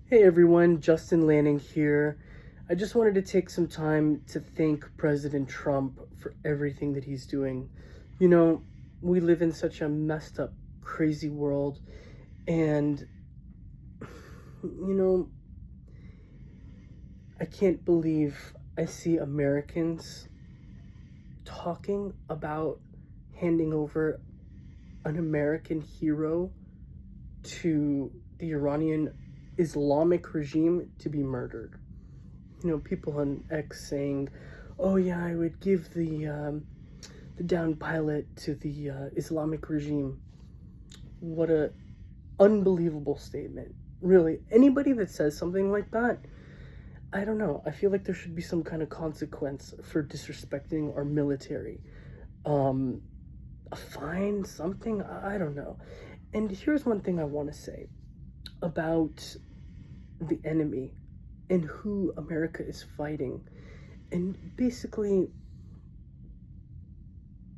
Hey everyone, Justin Lanning here. I just wanted to take some time to thank President Trump for everything that he's doing. You know, we live in such a messed up, crazy world, and, you know, I can't believe I see Americans talking about handing over an American hero to the Iranian Islamic regime to be murdered. People on X saying, "Oh yeah, I would give the downed pilot to the Islamic regime." What a unbelievable statement! Really, anybody that says something like that, I don't know. I feel like there should be some kind of consequence for disrespecting our military. Um, a fine, something. I don't know. And here's one thing I want to say about the enemy and who America is fighting. And basically,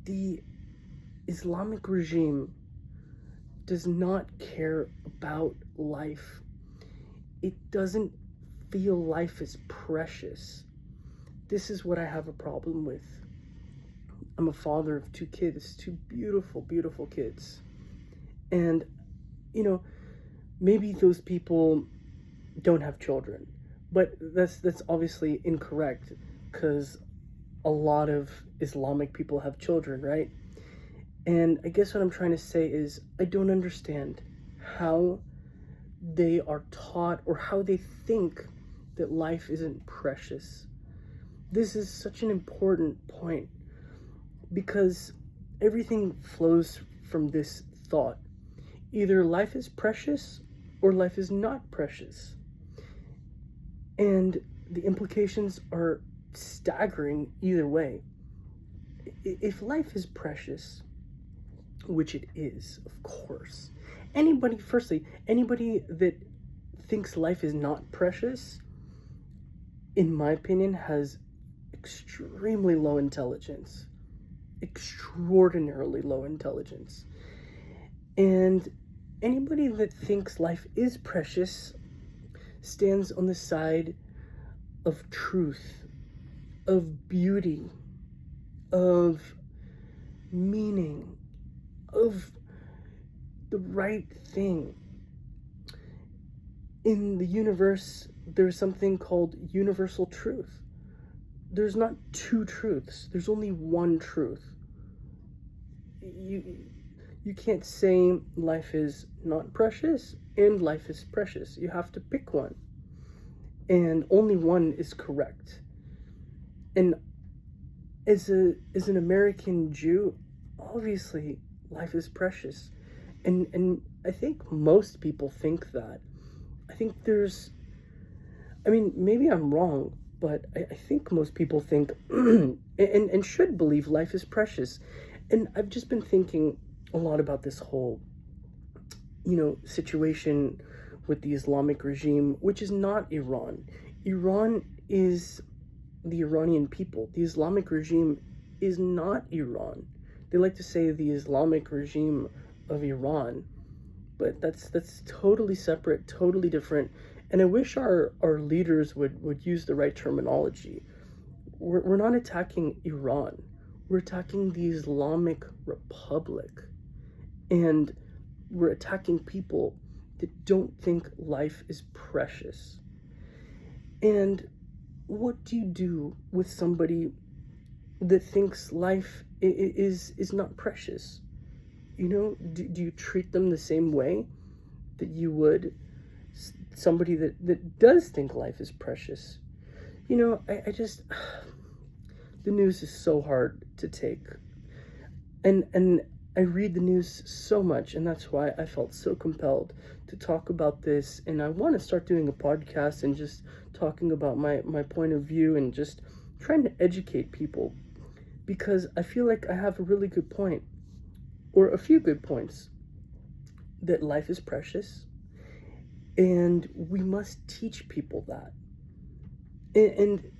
the Islamic regime does not care about life. It doesn't feel life is precious. This is what I have a problem with. I'm a father of two kids, two beautiful, beautiful kids. And, you know, maybe those people don't have children, but that's obviously incorrect because a lot of Islamic people have children, right? And I guess what I'm trying to say is I don't understand how they are taught or how they think that life isn't precious. This is such an important point because everything flows from this thought. Either life is precious or life is not precious. And the implications are staggering either way. If life is precious, which it is, of course, anybody that thinks life is not precious, in my opinion, has extremely low intelligence. Extraordinarily low intelligence. And anybody that thinks life is precious stands on the side of truth, of beauty, of meaning, of the right thing. In the universe, there's something called universal truth. There's not two truths, there's only one truth. You can't say life is not precious and life is precious. You have to pick one. And only one is correct. And as an American Jew, obviously life is precious. And I think most people think that. I think maybe I'm wrong, but I think most people think and should believe life is precious. And I've just been thinking a lot about this whole, situation with the Islamic regime, which is not Iran. Iran is the Iranian people. The Islamic regime is not Iran. They like to say the Islamic regime of Iran, but that's totally separate, totally different. And I wish our leaders would use the right terminology. We're not attacking Iran. We're attacking the Islamic Republic. And we're attacking people that don't think life is precious. And what do you do with somebody that thinks life is not precious? Do you treat them the same way that you would somebody that does think life is precious? I just the news is so hard to take, and I read the news so much, and that's why I felt so compelled to talk about this. And I want to start doing a podcast and just talking about my point of view and just trying to educate people, because I feel like I have a really good point, or a few good points, that life is precious, and we must teach people that. And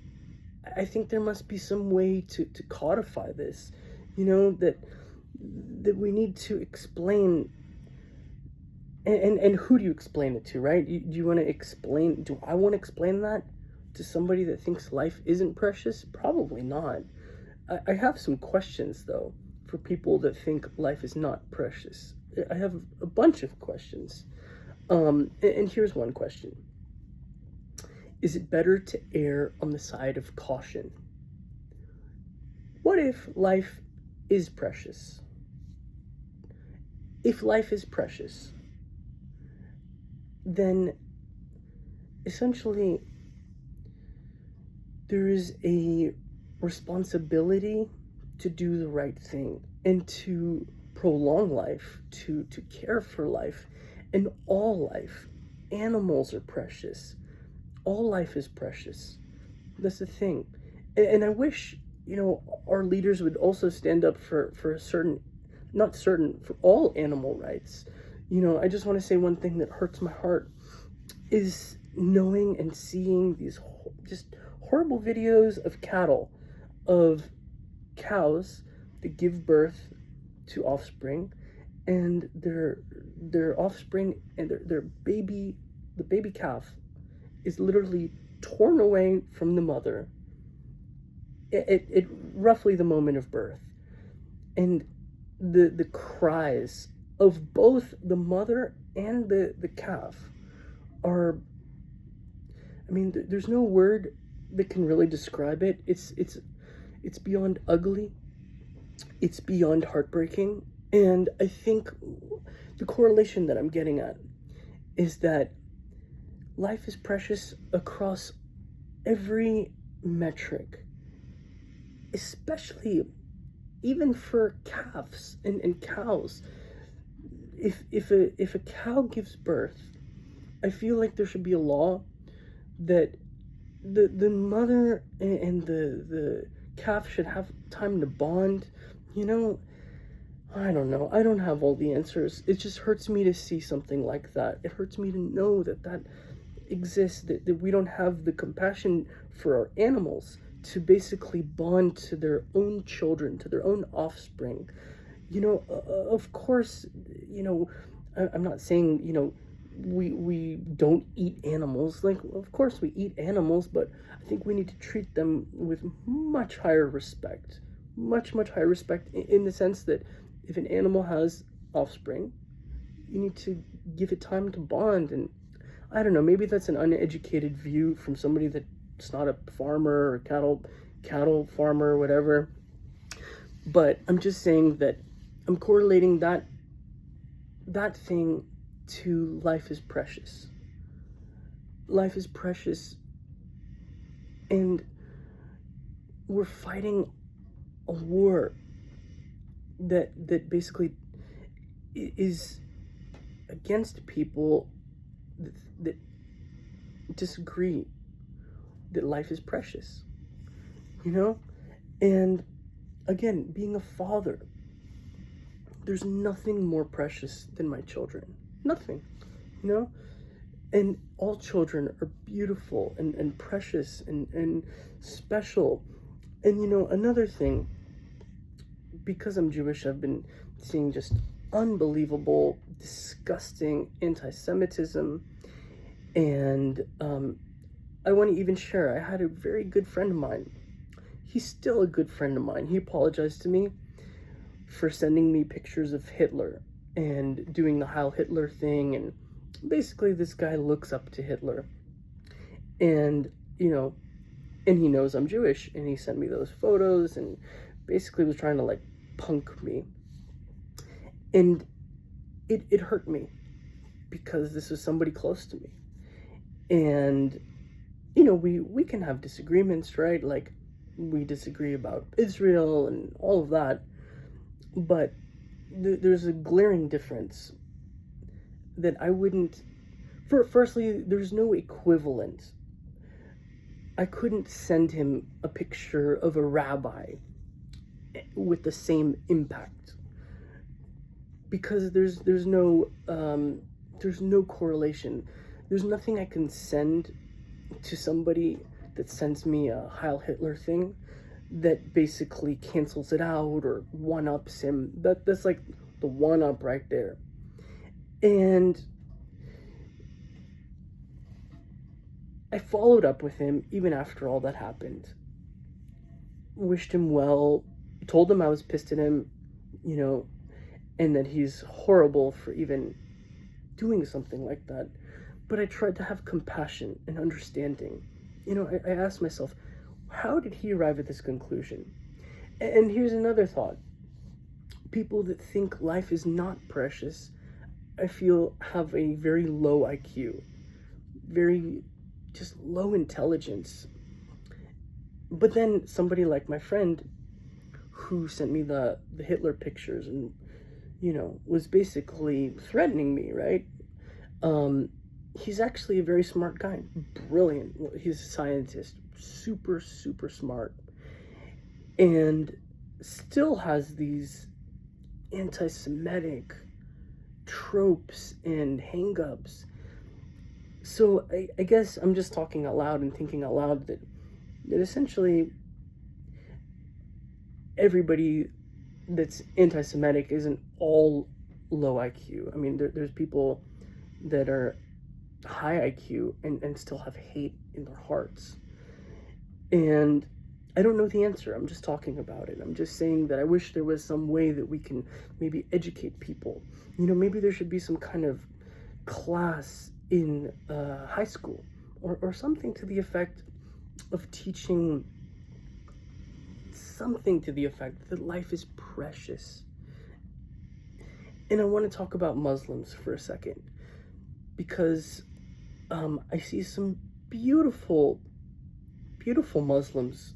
I think there must be some way to codify this, that we need to explain And who do you explain it to, right? Do you want to explain, do I want to explain that to somebody that thinks life isn't precious? Probably not. I have some questions, though, for people that think life is not precious. I have a bunch of questions. And here's one question. Is it better to err on the side of caution? What if life is precious? If life is precious, then essentially there is a responsibility to do the right thing and to prolong life, to care for life, and all life. Animals are precious. All life is precious. That's the thing. And I wish, our leaders would also stand up for for all animal rights. I just want to say one thing that hurts my heart is knowing and seeing these just horrible videos of of cows that give birth to offspring, and their offspring and the baby calf is literally torn away from the mother at roughly the moment of birth, and the cries of both the mother and the calf are, I mean, there's no word that can really describe it. It's beyond ugly. It's beyond heartbreaking. And I think the correlation that I'm getting at is that life is precious across every metric, especially even for calves and cows. If a cow gives birth, I feel like there should be a law that the mother and the calf should have time to bond. I don't know. I don't have all the answers. It just hurts me to see something like that. It hurts me to know that exists, that we don't have the compassion for our animals to basically bond to their own children, to their own offspring. Of course, I'm not saying, we don't eat animals. Like, of course we eat animals, but I think we need to treat them with much higher respect. Much higher respect, in the sense that if an animal has offspring, you need to give it time to bond. And I don't know, maybe that's an uneducated view from somebody that's not a farmer or cattle farmer or whatever. But I'm just saying that I'm correlating that thing to life is precious. Life is precious, and we're fighting a war that basically is against people that disagree that life is precious, And again, being a father, there's nothing more precious than my children. Nothing, And all children are beautiful and precious and special. And another thing, because I'm Jewish, I've been seeing just unbelievable, disgusting anti-Semitism. And I want to even share, I had a very good friend of mine. He's still a good friend of mine. He apologized to me for sending me pictures of Hitler and doing the Heil Hitler thing. And basically this guy looks up to Hitler. And, and he knows I'm Jewish. And he sent me those photos and basically was trying to punk me. And it hurt me because this was somebody close to me. And, we can have disagreements, right? Like, we disagree about Israel and all of that. But there's a glaring difference that I wouldn't... Firstly, there's no equivalent. I couldn't send him a picture of a rabbi with the same impact, because there's no correlation. There's nothing I can send to somebody that sends me a Heil Hitler thing that basically cancels it out or one-ups him. That's like the one-up right there. And I followed up with him even after all that happened. Wished him well, told him I was pissed at him, you know, and that he's horrible for even doing something like that. But I tried to have compassion and understanding. You know, I asked myself, how did he arrive at this conclusion? And here's another thought. People that think life is not precious, I feel, have a very low IQ, very just low intelligence. But then somebody like my friend who sent me the Hitler pictures and, you know, was basically threatening me, right? He's actually a very smart guy, brilliant. He's a scientist, super, super smart, and still has these anti-Semitic tropes and hang-ups. So I guess I'm just talking out loud and thinking out loud that essentially everybody that's anti-Semitic isn't all low IQ. I mean, there's people that are high IQ and still have hate in their hearts. And I don't know the answer. I'm just talking about it. I'm just saying that I wish there was some way that we can maybe educate people. You know, maybe there should be some kind of class in high school or something to the effect of teaching something to the effect that life is precious. And I want to talk about Muslims for a second, because I see some beautiful, beautiful Muslims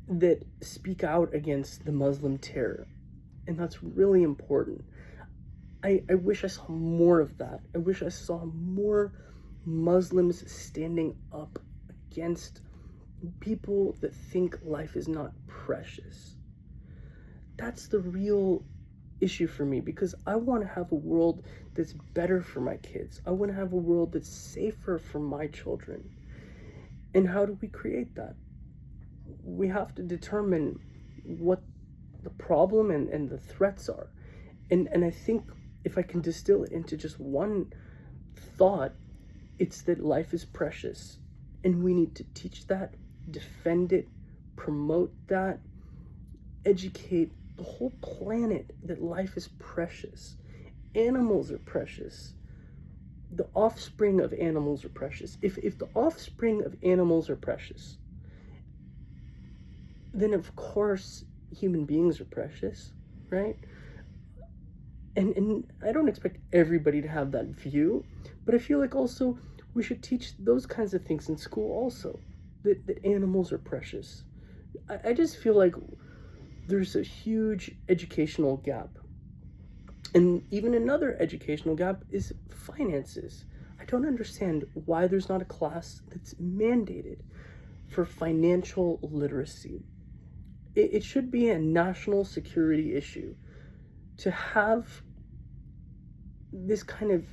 that speak out against the Muslim terror. And that's really important. I wish I saw more of that. I wish I saw more Muslims standing up against people that think life is not precious. That's the real issue for me, because I want to have a world that's better for my kids. I want to have a world that's safer for my children. And how do we create that? We have to determine what the problem and the threats are. And I think if I can distill it into just one thought, it's that life is precious. And we need to teach that, defend it, promote that, educate the whole planet that life is precious. Animals are precious. The offspring of animals are precious. If the offspring of animals are precious, then of course human beings are precious, right? And I don't expect everybody to have that view, but I feel like also we should teach those kinds of things in school also, that animals are precious. I just feel like there's a huge educational gap. And even another educational gap is finances. I don't understand why there's not a class that's mandated for financial literacy. It should be a national security issue to have this kind of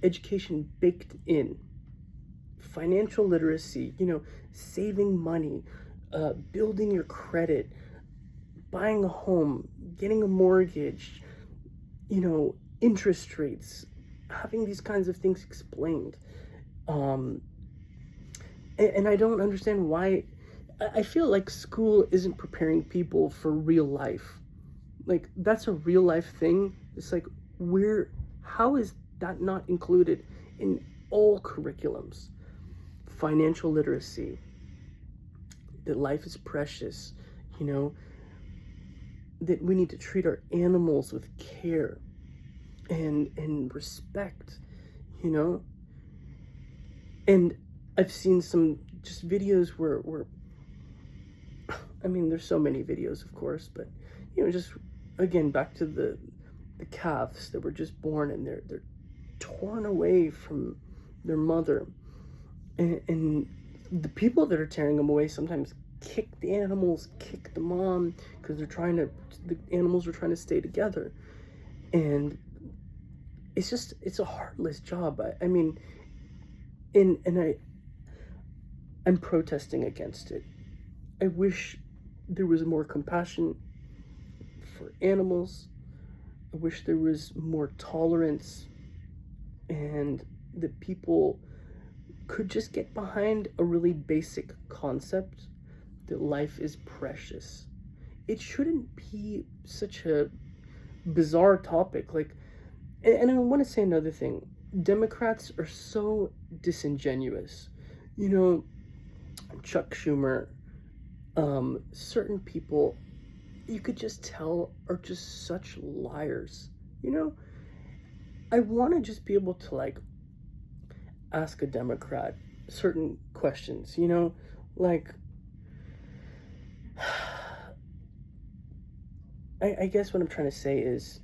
education baked in. Financial literacy, you know, saving money, building your credit, buying a home, getting a mortgage, you know, interest rates, having these kinds of things explained. And I don't understand why. I feel like school isn't preparing people for real life. Like, that's a real life thing. It's like, how is that not included in all curriculums? Financial literacy, that life is precious, you know, that we need to treat our animals with care and respect, you know. And I've seen some just videos where I mean, there's so many videos, of course, but, you know, just, again, back to the calves that were just born and they're torn away from their mother. And the people that are tearing them away sometimes kick the animals, kick the mom, because the animals are trying to stay together. And it's a heartless job. I mean, I'm protesting against it. I wish there was more compassion for animals. I wish there was more tolerance, and that people could just get behind a really basic concept that life is precious. It shouldn't be such a bizarre topic. Like, and I want to say another thing. Democrats are so disingenuous. You know, Chuck Schumer, certain people, you could just tell are just such liars. You know, I want to just be able to, like, ask a Democrat certain questions, you know, like, I guess what I'm trying to say is,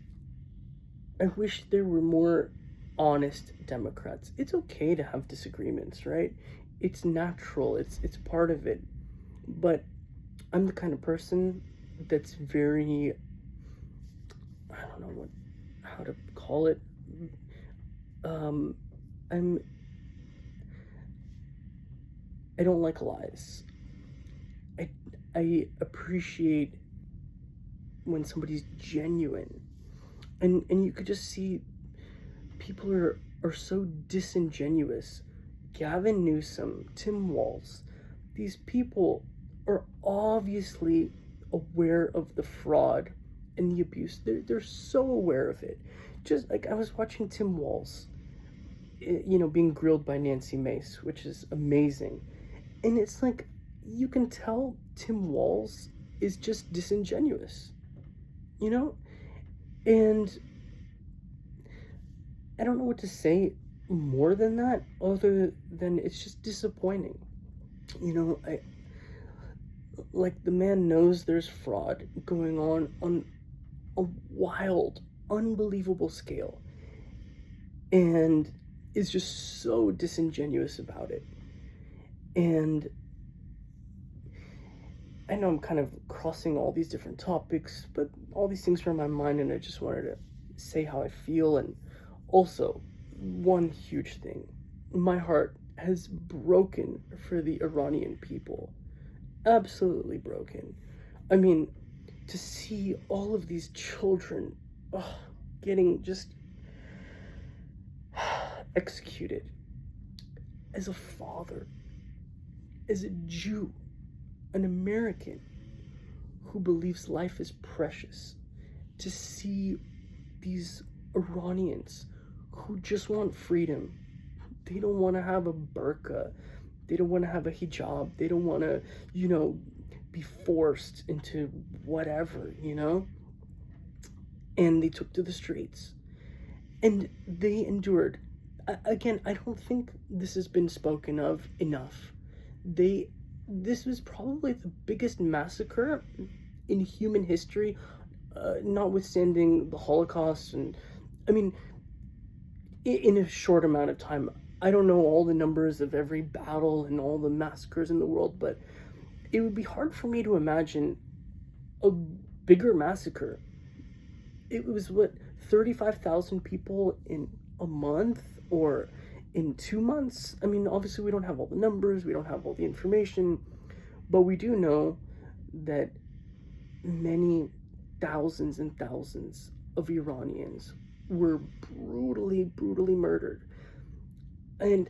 I wish there were more honest Democrats. It's okay to have disagreements, right? It's natural. It's part of it. But I'm the kind of person that's very, I don't know how to call it. Um, I'm I don't like lies. I appreciate when somebody's genuine, and you could just see people are so disingenuous. Gavin Newsom, Tim Walz, these people are obviously aware of the fraud and the abuse. They're so aware of it. Just like I was watching Tim Walz, you know, being grilled by Nancy Mace, which is amazing. And it's like, you can tell Tim Walz is just disingenuous, you know? And I don't know what to say more than that, other than it's just disappointing. You know, like, the man knows there's fraud going on a wild, unbelievable scale, and is just so disingenuous about it. And I know I'm kind of crossing all these different topics, but all these things are in my mind, and I just wanted to say how I feel. And also, one huge thing, my heart has broken for the Iranian people. Absolutely broken. I mean, to see all of these children getting just executed. As a father, as a Jew, an American who believes life is precious, to see these Iranians who just want freedom. They don't want to have a burqa. They don't want to have a hijab. They don't want to, you know, be forced into whatever, you know? And they took to the streets. And they endured. Again, I don't think this has been spoken of enough. This was probably the biggest massacre in human history, notwithstanding the Holocaust. And I mean, in a short amount of time, I don't know all the numbers of every battle and all the massacres in the world, but it would be hard for me to imagine a bigger massacre. It was, what, 35,000 people in a month, or in 2 months? I mean, obviously we don't have all the numbers, we don't have all the information, but we do know that many thousands and thousands of Iranians were brutally murdered. And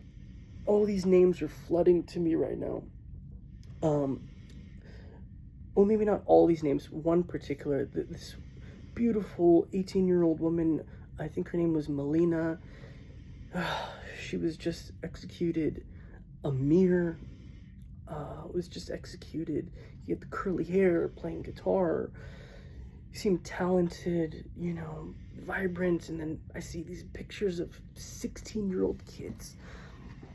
all these names are flooding to me right now. Well, maybe not all these names. One particular, this beautiful 18-year-old woman, I think her name was Melina. She was just executed. Amir was just executed. He had the curly hair, playing guitar. He seemed talented, you know, vibrant. And then I see these pictures of 16-year-old kids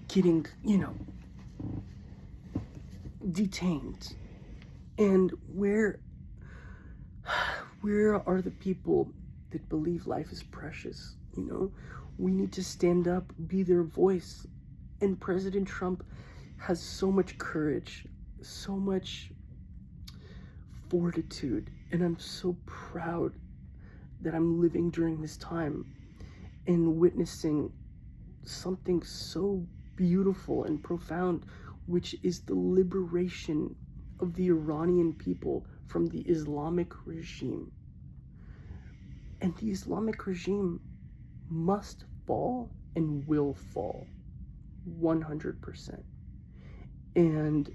getting, you know, detained. And where are the people that believe life is precious? You know, we need to stand up, be their voice. And President Trump has so much courage, so much fortitude, and I'm so proud that I'm living during this time and witnessing something so beautiful and profound, which is the liberation of the Iranian people from the Islamic regime. And the Islamic regime must fall and will fall. 100%. And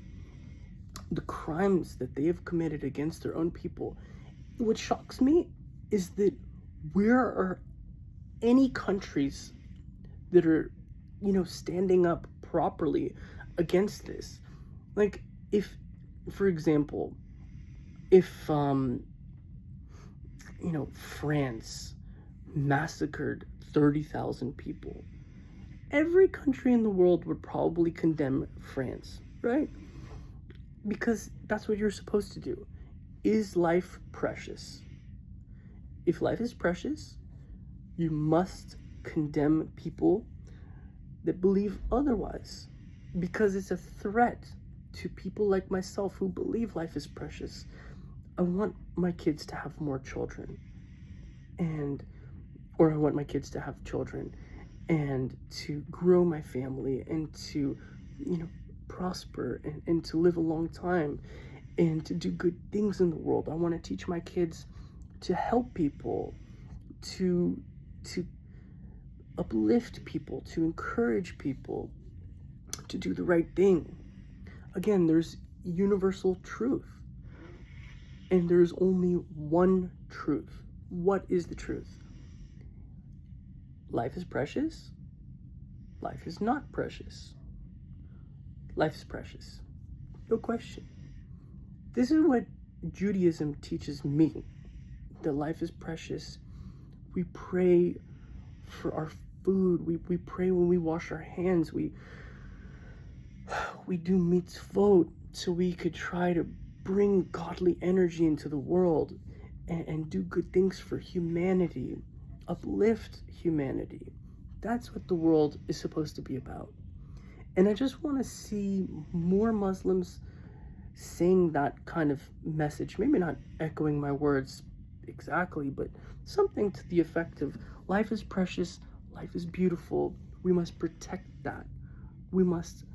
the crimes that they have committed against their own people, what shocks me is that where are any countries that are, standing up properly against this? Like, if, for example, if, France massacred 30,000 people, every country in the world would probably condemn France, right? Because that's what you're supposed to do. Is life precious? If life is precious, you must condemn people that believe otherwise, because it's a threat to people like myself who believe life is precious. I want my kids to have more children, or I want my kids to have children and to grow my family and to, prosper and to live a long time and to do good things in the world. I want to teach my kids to help people, to uplift people, to encourage people to do the right thing. Again, there's universal truth, and there's only one truth. What is the truth? Life is precious. Life is not precious. Life is precious. No question. This is what Judaism teaches me, that life is precious. We pray for our food. We pray when we wash our hands. We do mitzvot so we could try to bring godly energy into the world and do good things for humanity, uplift humanity. That's what the world is supposed to be about. And I just want to see more Muslims saying that kind of message, maybe not echoing my words exactly, but something to the effect of life is precious, life is beautiful, we must protect that. We must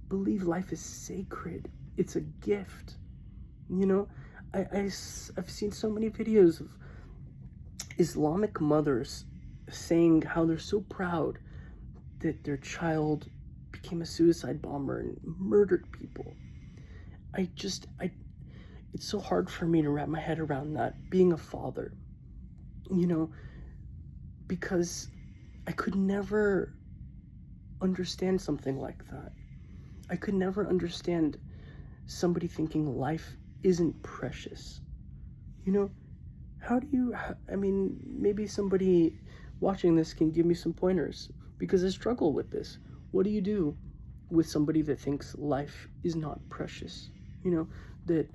believe life is sacred. It's a gift. I've seen so many videos of Islamic mothers saying how they're so proud that their child became a suicide bomber and murdered people. It's so hard for me to wrap my head around that, being a father, because I could never understand something like that. I could never understand somebody thinking life isn't precious. Maybe somebody watching this can give me some pointers, because I struggle with this. What do you do with somebody that thinks life is not precious? That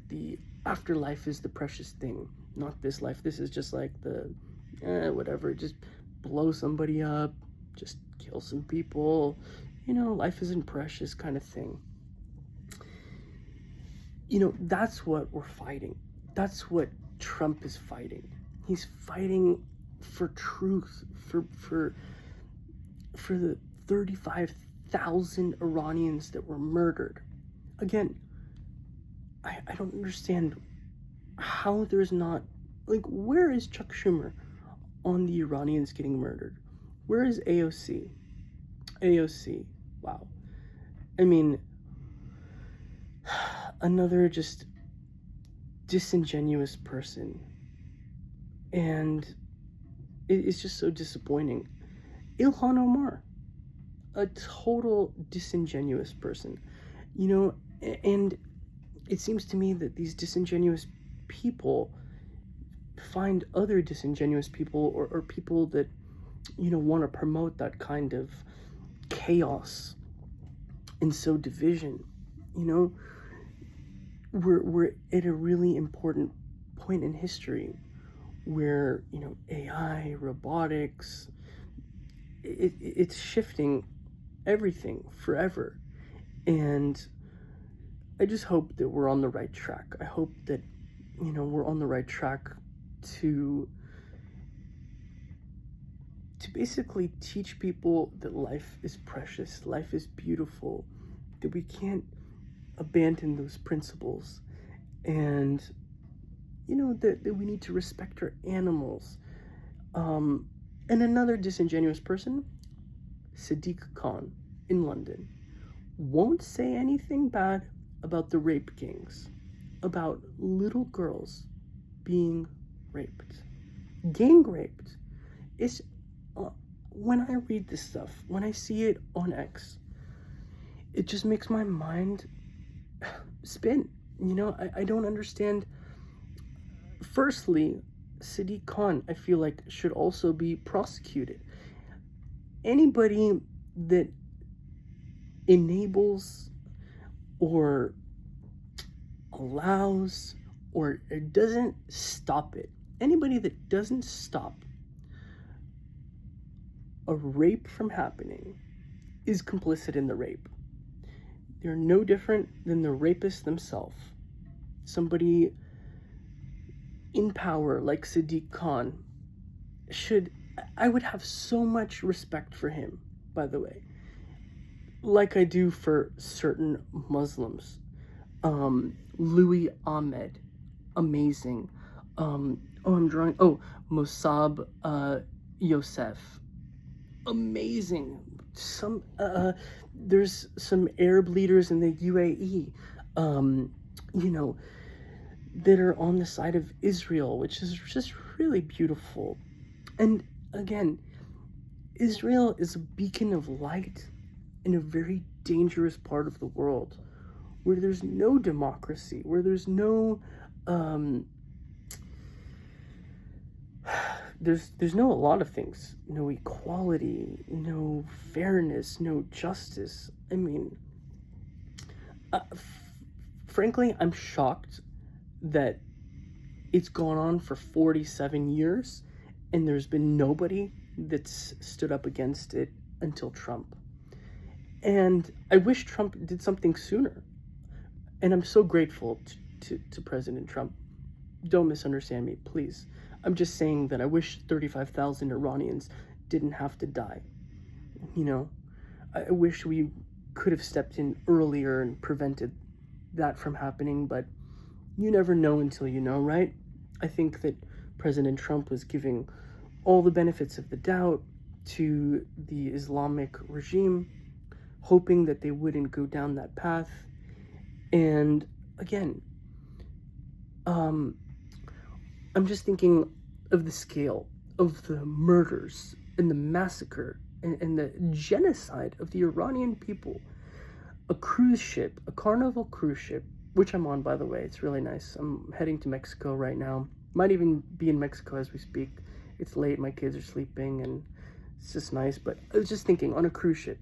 the afterlife is the precious thing, not this life. This is just like the whatever, just blow somebody up, just kill some people, life isn't precious kind of thing. That's what we're fighting. That's what Trump is fighting. He's fighting for truth, for the 35,000 Iranians that were murdered. Again, I don't understand how there's not, where is Chuck Schumer on the Iranians getting murdered? Where is AOC? AOC, wow. Another just disingenuous person. And it's just so disappointing. Ilhan Omar, a total disingenuous person. And it seems to me that these disingenuous people find other disingenuous people or people that, want to promote that kind of chaos and sow division. We're at a really important point in history where, AI, robotics, it's shifting everything forever. And I just hope that we're on the right track. I hope that, we're on the right track to basically teach people that life is precious, life is beautiful, that we can't abandon those principles, and that we need to respect our animals. And another disingenuous person Sadiq Khan in London, won't say anything bad about the rape gangs, about little girls being raped, gang raped. It's when I read this stuff, when I see it on X, it just makes my mind spin. You know, I don't understand. Firstly, Sadiq Khan, I feel like, should also be prosecuted. Anybody that enables or allows or doesn't stop it, anybody that doesn't stop a rape from happening is complicit in the rape. They're no different than the rapists themselves. Somebody in power like Sadiq Khan I would have so much respect for him, by the way, like I do for certain Muslims. Louis Ahmed, amazing. Mossab Youssef, amazing. There's some Arab leaders in the UAE, that are on the side of Israel, which is just really beautiful. And again, Israel is a beacon of light in a very dangerous part of the world where there's no democracy, where there's no there's no a lot of things, no equality, no fairness, no justice. I mean, frankly, I'm shocked that it's gone on for 47 years and there's been nobody that's stood up against it until Trump. And I wish Trump did something sooner. And I'm so grateful to President Trump. Don't misunderstand me, please. I'm just saying that I wish 35,000 Iranians didn't have to die. You know, I wish we could have stepped in earlier and prevented that from happening, but you never know until you know, right? I think that President Trump was giving all the benefits of the doubt to the Islamic regime, hoping that they wouldn't go down that path. And again, I'm just thinking of the scale of the murders and the massacre and the genocide of the Iranian people. A cruise ship, a Carnival cruise ship, which I'm on, by the way. It's really nice. I'm heading to Mexico right now. Might even be in Mexico as we speak. It's late, my kids are sleeping, and it's just nice. But I was just thinking, on a cruise ship,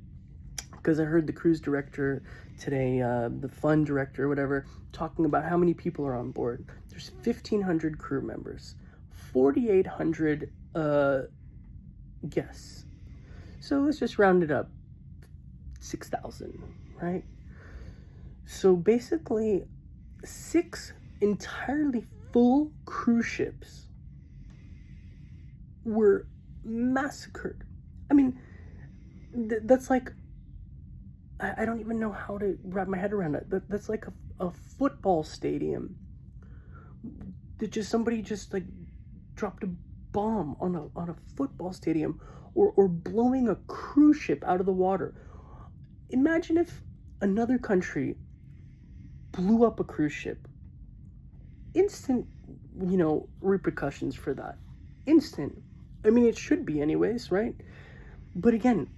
because I heard the cruise director today, the fund director, whatever, talking about how many people are on board. There's 1,500 crew members, 4,800 guests. So let's just round it up, 6,000, right? So basically, 6 entirely full cruise ships were massacred. I mean, that's like, I don't even know how to wrap my head around it. That's like a football stadium that somebody like dropped a bomb on a football stadium, or blowing a cruise ship out of the water. Imagine if another country blew up a cruise ship. Instant, repercussions for that. Instant. I mean, it should be anyways, right? But again,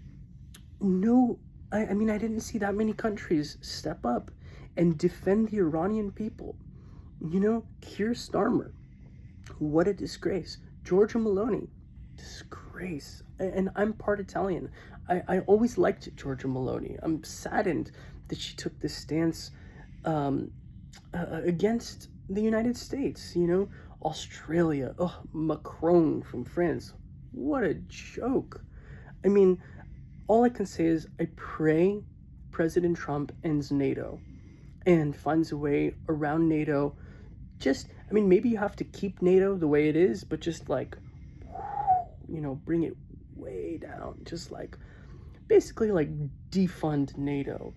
no, I didn't see that many countries step up and defend the Iranian people. Keir Starmer, what a disgrace. Giorgia Meloni, disgrace. And I'm part Italian. I always liked Giorgia Meloni. I'm saddened that she took this stance against the United States, Australia, Macron from France. What a joke. I mean, all I can say is I pray President Trump ends NATO and finds a way around NATO. Maybe you have to keep NATO the way it is, but just bring it way down. Just basically defund NATO.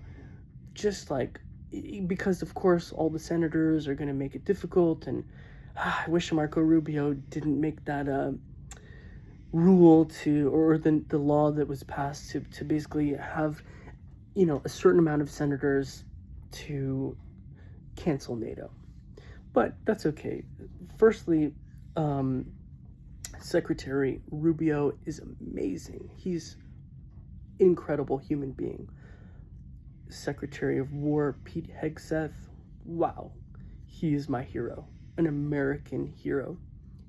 Because of course all the senators are going to make it difficult, and I wish Marco Rubio didn't make that rule to, or the law that was passed to basically have, a certain amount of senators to cancel NATO. But that's okay. Firstly, Secretary Rubio is amazing. He's an incredible human being. Secretary of War Pete Hegseth, wow, he is my hero, an American hero.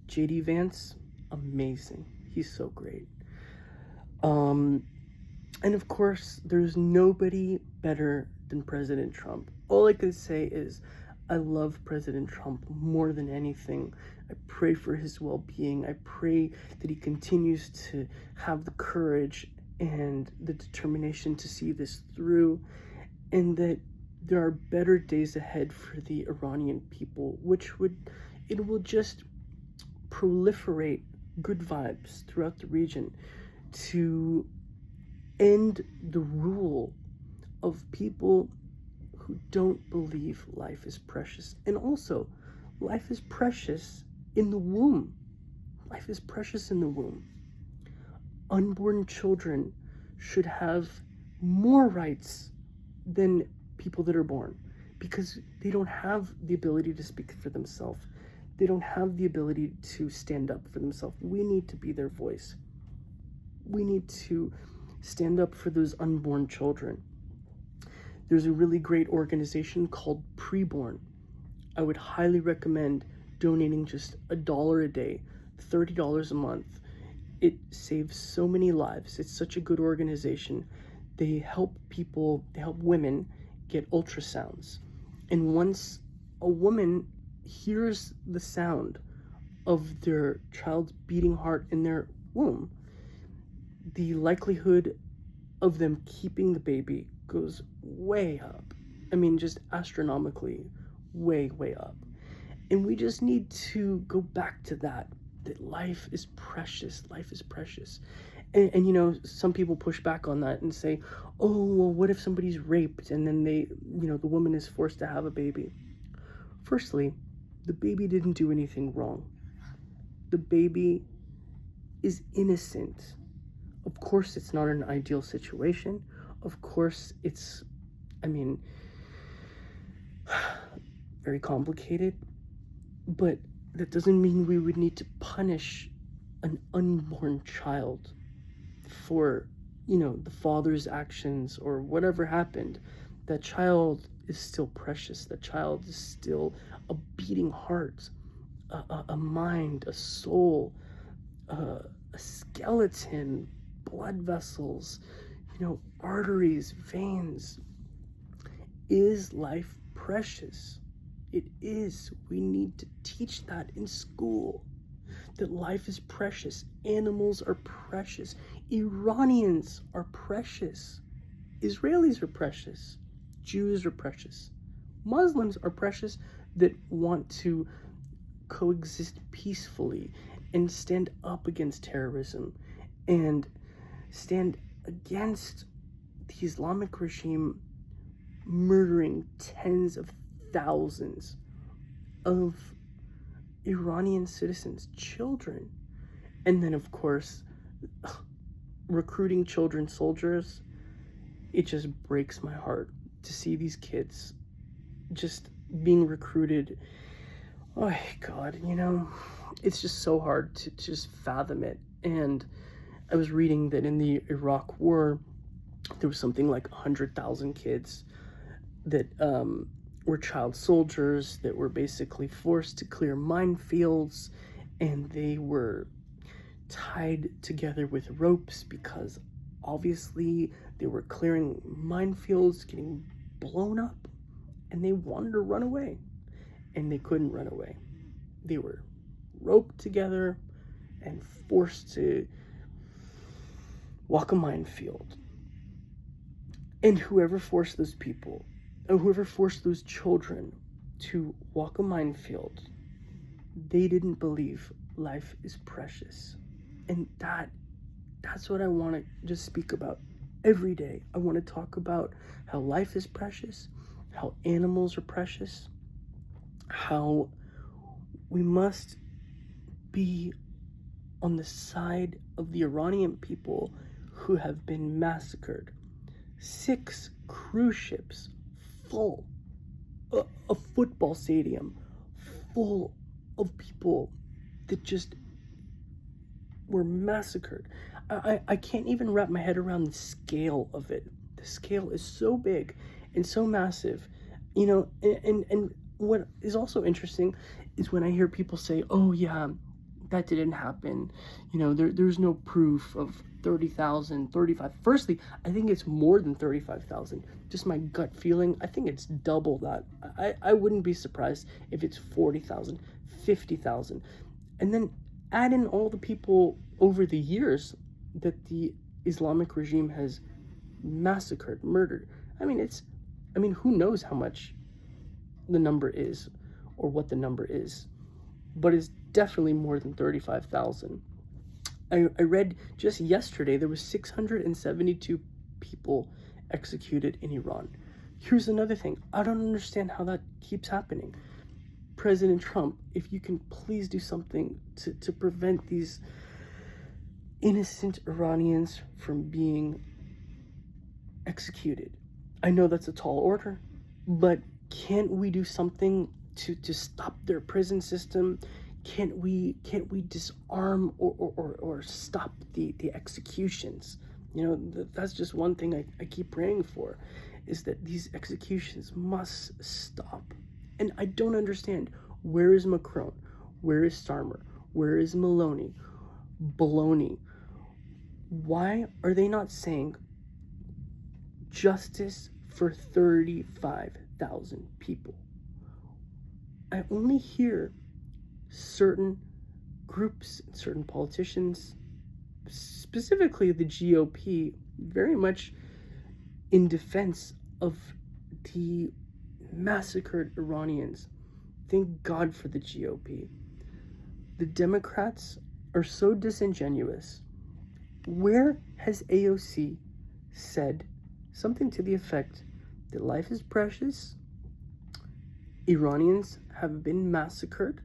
JD Vance, amazing. He's so great. And of course, there's nobody better than President Trump. All I can say is I love President Trump more than anything. I pray for his well-being. I pray that he continues to have the courage and the determination to see this through, and that there are better days ahead for the Iranian people, it will just proliferate good vibes throughout the region to end the rule of people who don't believe life is precious. And also, life is precious in the womb. Life is precious in the womb. Unborn children should have more rights than people that are born, because they don't have the ability to speak for themselves. They don't have the ability to stand up for themselves. We need to be their voice. We need to stand up for those unborn children. There's a really great organization called Preborn. I would highly recommend donating just $1 a day, $30 a month. It saves so many lives. It's such a good organization. They help women get ultrasounds. And once a woman hears the sound of their child's beating heart in their womb, the likelihood of them keeping the baby goes way up. I mean, just astronomically, way, way up. And we just need to go back to that life is precious. Life is precious. And some people push back on that and say, oh, well, what if somebody's raped and then the woman is forced to have a baby? Firstly, the baby didn't do anything wrong. The baby is innocent. Of course, it's not an ideal situation. Of course, it's, very complicated. But that doesn't mean we would need to punish an unborn child for, the father's actions or whatever happened. That child is still precious. That child is still a beating heart, a mind, a soul, a skeleton, blood vessels, arteries, veins. Is life precious? It is. We need to teach that in school, that life is precious. Animals are precious. Iranians are precious. Israelis are precious. Jews are precious. Muslims are precious that want to coexist peacefully and stand up against terrorism and stand against the Islamic regime murdering tens of thousands of Iranian citizens, children. And then, of course, recruiting children soldiers. It just breaks my heart to see these kids just being recruited. Oh my God, it's just so hard to just fathom it. And I was reading that in the Iraq War, there was something like 100,000 kids that were child soldiers that were basically forced to clear minefields, and they were tied together with ropes because obviously they were clearing minefields, getting blown up, and they wanted to run away, and they couldn't run away. They were roped together and forced to walk a minefield. And whoever forced those people, or whoever forced those children to walk a minefield, they didn't believe life is precious. And that's what I want to just speak about every day. I want to talk about how life is precious, how animals are precious, how we must be on the side of the Iranian people who have been massacred. 6 cruise ships full, a football stadium full of people that just were massacred. I can't even wrap my head around the scale of it. The scale is so big and so massive, you know. And what is also interesting is when I hear people say, oh yeah, that didn't happen, you know, there's no proof of 30,000, 35. Firstly, I think it's more than 35,000. Just my gut feeling, I think it's double that. I wouldn't be surprised if it's 40,000, 50,000. And then add in all the people over the years that the Islamic regime has massacred, murdered. I mean, who knows how much the number is or what the number is, but it's definitely more than 35,000. I read just yesterday there was 672 people executed in Iran. Here's another thing. I don't understand how that keeps happening. President Trump, if you can please do something to prevent these innocent Iranians from being executed. I know that's a tall order, but can't we do something to stop their prison system? Can't we disarm or stop the executions? You know, that's just one thing I keep praying for, is that these executions must stop. And I don't understand, where is Macron? Where is Starmer? Where is Maloney? Baloney? Why are they not saying justice for 35,000 people? I only hear certain groups, certain politicians, specifically the GOP, very much in defense of the massacred Iranians. Thank God for the GOP. The Democrats are so disingenuous. Where has AOC said something to the effect that life is precious, Iranians have been massacred,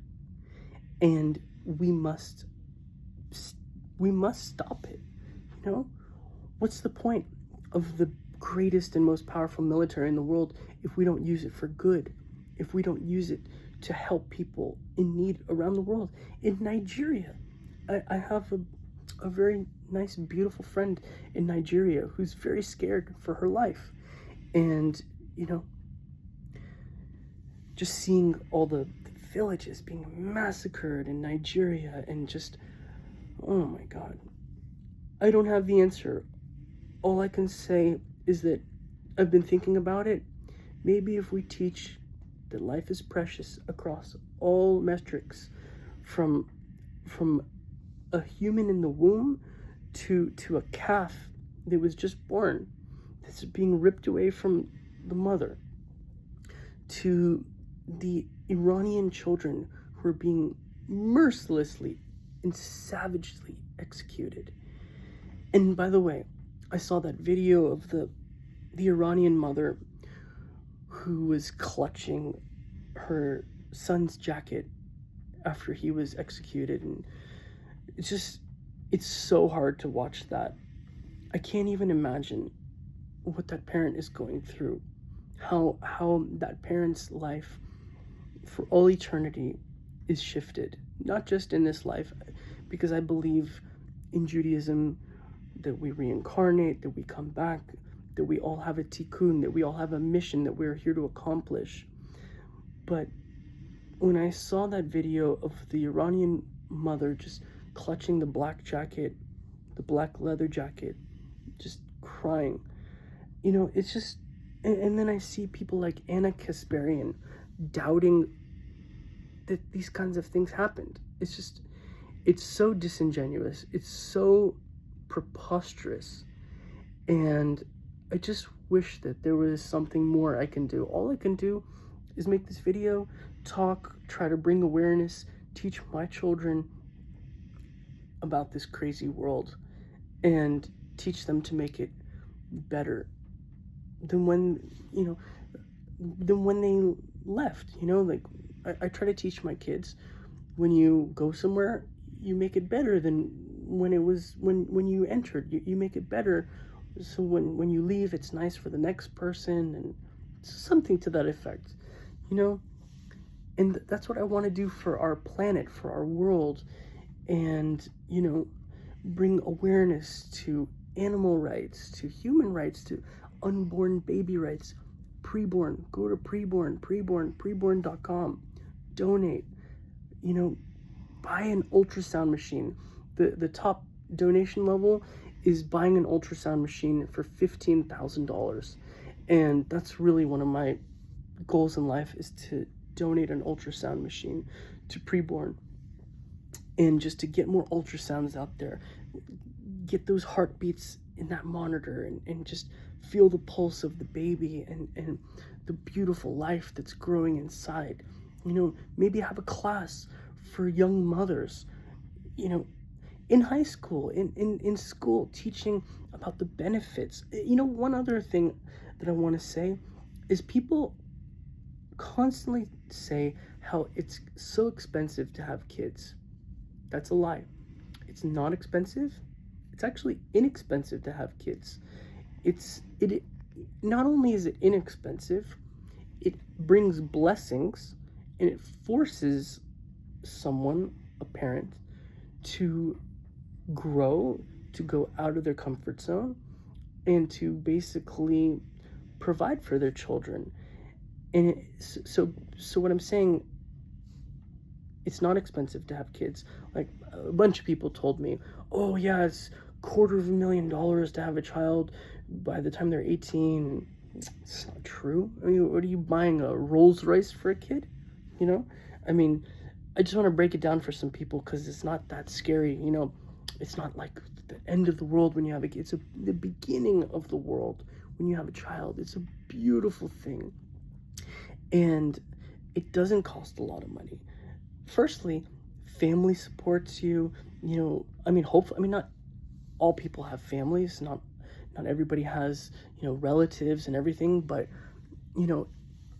and we must stop it? You know, what's the point of the greatest and most powerful military in the world if we don't use it for good, if we don't use it to help people in need around the world? In Nigeria, I have a very nice, beautiful friend in Nigeria who's very scared for her life. And, you know, just seeing all the villages being massacred in Nigeria, and just, oh my God. I don't have the answer. All I can say is that I've been thinking about it. Maybe if we teach that life is precious across all metrics, from a human in the womb to a calf that was just born, that's being ripped away from the mother, to the Iranian children who are being mercilessly and savagely executed. And by the way, I saw that video of the Iranian mother who was clutching her son's jacket after he was executed, and it's so hard to watch that. I can't even imagine what that parent is going through, how that parent's life for all eternity is shifted, not just in this life, because I believe in Judaism that we reincarnate, that we come back, that we all have a tikkun, that we all have a mission that we're here to accomplish. But when I saw that video of the Iranian mother just clutching the black jacket, the black leather jacket, just crying, you know, it's just, and then I see people like Anna Kasparian doubting that these kinds of things happened. It's just, it's so disingenuous. It's so preposterous. And I just wish that there was something more I can do. All I can do is make this video, talk, try to bring awareness, teach my children about this crazy world, and teach them to make it better than when, you know, than when they left. You know, like I try to teach my kids, when you go somewhere, you make it better than when it was when you entered. You make it better, so when you leave, it's nice for the next person, and something to that effect, you know. And that's what I want to do for our planet, for our world, and bring awareness to animal rights, to human rights, to unborn baby rights, preborn. Go to preborn.com, donate, buy an ultrasound machine. The top donation level is buying an ultrasound machine for $15,000, and that's really one of my goals in life, is to donate an ultrasound machine to preborn, and just to get more ultrasounds out there, get those heartbeats in that monitor, and just feel the pulse of the baby and the beautiful life that's growing inside. Maybe have a class for young mothers, in high school, in school, teaching about the benefits. One other thing that I want to say is, people constantly say how it's so expensive to have kids. That's a lie. It's not expensive. It's actually inexpensive to have kids. It not only is it inexpensive, it brings blessings, and it forces someone, a parent, to grow, to go out of their comfort zone, and to basically provide for their children. And so what I'm saying, it's not expensive to have kids. Like, a bunch of people told me, oh yeah, it's $250,000 to have a child by the time they're 18. It's not true. I mean, what are you buying, a Rolls Royce for a kid? I mean, I just want to break it down for some people, because it's not that scary. It's not like the end of the world when you have a kid. It's the beginning of the world when you have a child. It's a beautiful thing, and it doesn't cost a lot of money. Firstly, family supports you. Hopefully, not all people have families. Not everybody has relatives and everything, but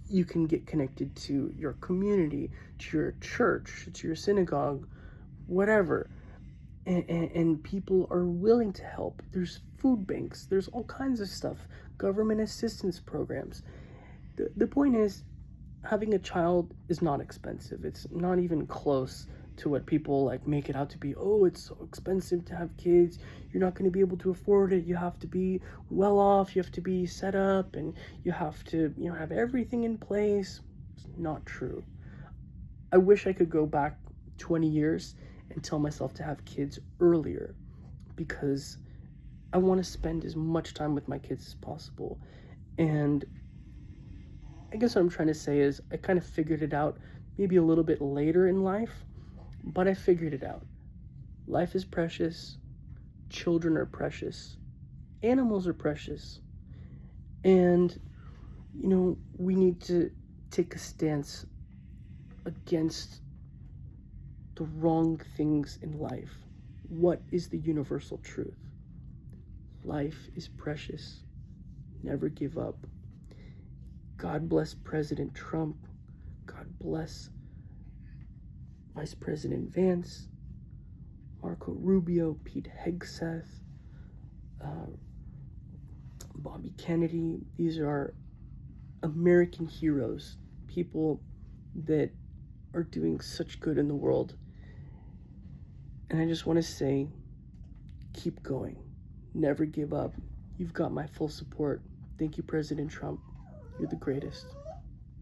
you can get connected to your community, to your church, to your synagogue, whatever. And people are willing to help. There's food banks. There's all kinds of stuff. Government assistance programs. The point is, having a child is not expensive. It's not even close to what people make it out to be. Oh, it's so expensive to have kids. You're not going to be able to afford it. You have to be well off. You have to be set up, and you have to, have everything in place. It's not true. I wish I could go back 20 years and tell myself to have kids earlier, because I want to spend as much time with my kids as possible. And I guess what I'm trying to say is, I kind of figured it out maybe a little bit later in life, but I figured it out. Life is precious. Children are precious. Animals are precious. And, we need to take a stance against the wrong things in life. What is the universal truth? Life is precious. Never give up. God bless President Trump. God bless Vice President Vance, Marco Rubio, Pete Hegseth, Bobby Kennedy. These are American heroes, people that are doing such good in the world. And I just want to say, keep going. Never give up. You've got my full support. Thank you, President Trump. You're the greatest.